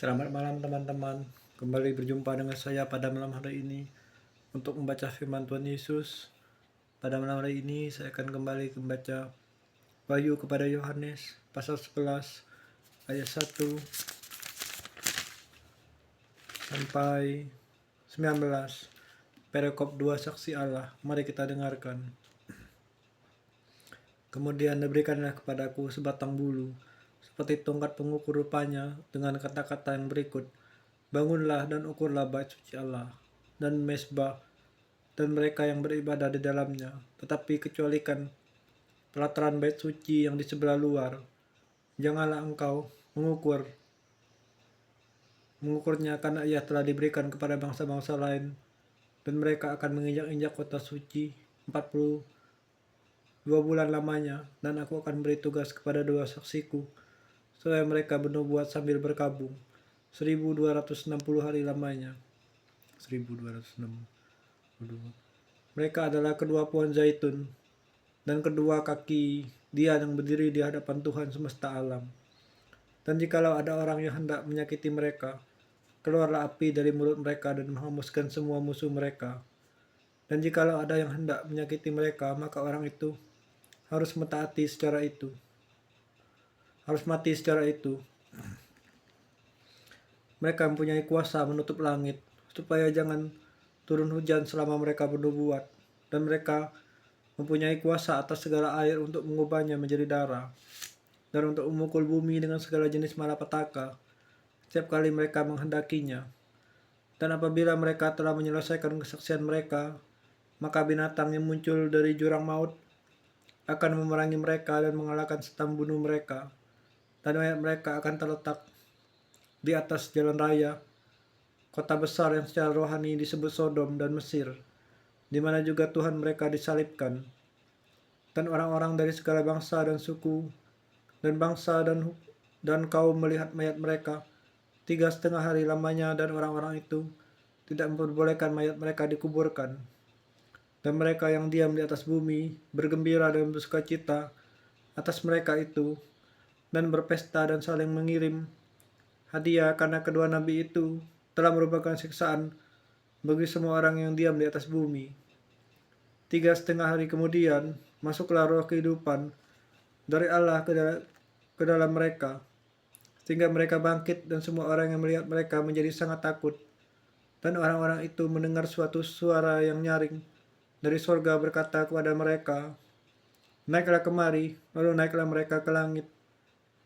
Selamat malam teman-teman, kembali berjumpa dengan saya pada malam hari ini untuk membaca firman Tuhan Yesus. Pada malam hari ini saya akan kembali membaca Wahyu kepada Yohanes pasal 11 ayat 1 sampai 19. Perikop 2 saksi Allah, mari kita dengarkan. Kemudian diberikanlah kepadaku sebatang bulu, seperti tongkat pengukur rupanya, dengan kata-kata yang berikut: Bangunlah dan ukurlah bait suci Allah dan mezbah dan mereka yang beribadah di dalamnya, tetapi kecualikan pelataran bait suci yang di sebelah luar. Janganlah engkau mengukurnya, karena ia telah diberikan kepada bangsa-bangsa lain, dan mereka akan menginjak-injak kota suci 42 bulan lamanya, dan aku akan beri tugas kepada dua saksiku, supaya mereka bernubuat sambil berkabung 1260 hari lamanya. 1260. Mereka adalah kedua pohon zaitun dan kedua kaki dia yang berdiri di hadapan Tuhan semesta alam. Dan jikalau ada orang yang hendak menyakiti mereka, keluarlah api dari mulut mereka dan menghanguskan semua musuh mereka. Dan jikalau ada yang hendak menyakiti mereka, maka orang itu harus mati secara itu. Mereka mempunyai kuasa menutup langit, supaya jangan turun hujan selama mereka bernubuat, dan mereka mempunyai kuasa atas segala air untuk mengubahnya menjadi darah, dan untuk memukul bumi dengan segala jenis malapetaka setiap kali mereka menghendakinya. Dan apabila mereka telah menyelesaikan kesaksian mereka, maka binatang yang muncul dari jurang maut akan memerangi mereka dan mengalahkan serta membunuh mereka, dan mayat mereka akan terletak di atas jalan raya, kota besar yang secara rohani disebut Sodom dan Mesir, di mana juga Tuhan mereka disalibkan. Dan orang-orang dari segala bangsa dan suku dan bangsa dan kaum melihat mayat mereka 3,5 hari lamanya, dan orang-orang itu tidak memperbolehkan mayat mereka dikuburkan. Dan mereka yang diam di atas bumi bergembira dan bersukacita atas mereka itu, dan berpesta dan saling mengirim hadiah, karena kedua nabi itu telah merupakan siksaan bagi semua orang yang diam di atas bumi. 3,5 hari kemudian masuklah roh kehidupan dari Allah ke dalam mereka, sehingga mereka bangkit, dan semua orang yang melihat mereka menjadi sangat takut. Dan orang-orang itu mendengar suatu suara yang nyaring dari sorga berkata kepada mereka, Naiklah kemari. Lalu naiklah mereka ke langit,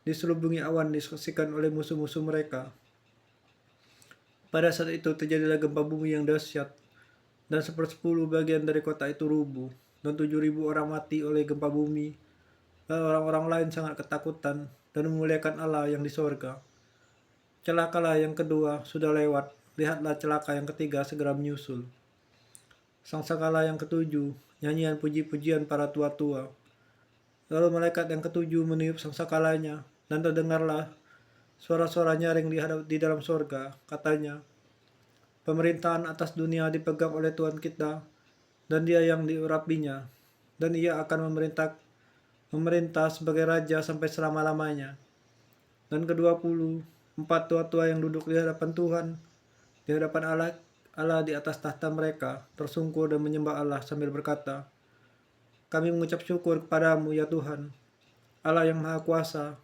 diselubungi awan, disaksikan oleh musuh-musuh mereka. Pada saat itu terjadilah gempa bumi yang dahsyat, dan 1/10 bagian dari kota itu rubuh, dan 7.000 orang mati oleh gempa bumi. Dan orang-orang lain sangat ketakutan dan memuliakan Allah yang di sorga. Celakalah yang kedua sudah lewat, lihatlah celaka yang ketiga segera menyusul. Sangsakala yang ketujuh, nyanyian puji-pujian para tua-tua. Lalu malaikat yang ketujuh meniup sangsakalanya, dan terdengarlah suara-suara nyaring di dalam sorga. Katanya, pemerintahan atas dunia dipegang oleh Tuhan kita, dan Dia yang diurapinya, dan Ia akan memerintah sebagai raja sampai selama-lamanya. Dan ke-24 tua-tua yang duduk di hadapan Tuhan, di hadapan Allah di atas tahta mereka, tersungkur dan menyembah Allah sambil berkata, Kami mengucap syukur kepadamu ya Tuhan, Allah yang Maha Kuasa,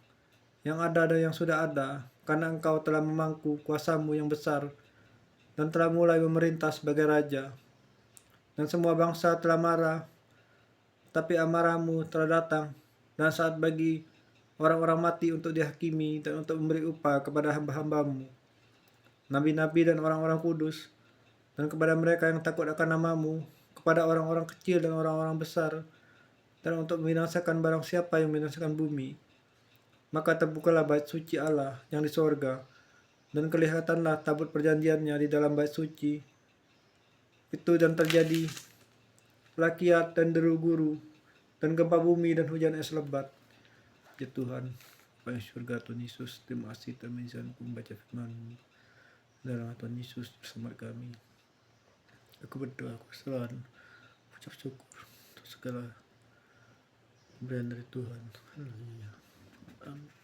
yang ada dan yang sudah ada, karena Engkau telah memangku kuasamu yang besar, dan telah mulai memerintah sebagai raja. Dan semua bangsa telah marah, tapi amarahmu telah datang, dan saat bagi orang-orang mati untuk dihakimi dan untuk memberi upah kepada hamba-hambamu, nabi-nabi dan orang-orang kudus, dan kepada mereka yang takut akan namamu, kepada orang-orang kecil dan orang-orang besar, dan untuk membinasakan barang siapa yang membinasakan bumi. Maka terbukalah bait suci Allah yang di sorga, dan kelihatanlah tabut perjanjiannya di dalam bait suci itu, dan terjadi lakiat dan deru guru, dan gempa bumi dan hujan es lebat. Ya Tuhan, Bapak surga Tuhan Yesus, terima kasih telah mengizinkanku membaca firman-Mu. Dalam Tuhan Yesus bersama kami. Aku berdoa, aku selalu ucap syukur untuk segala pemberian dari Tuhan. Haleluya. Amin.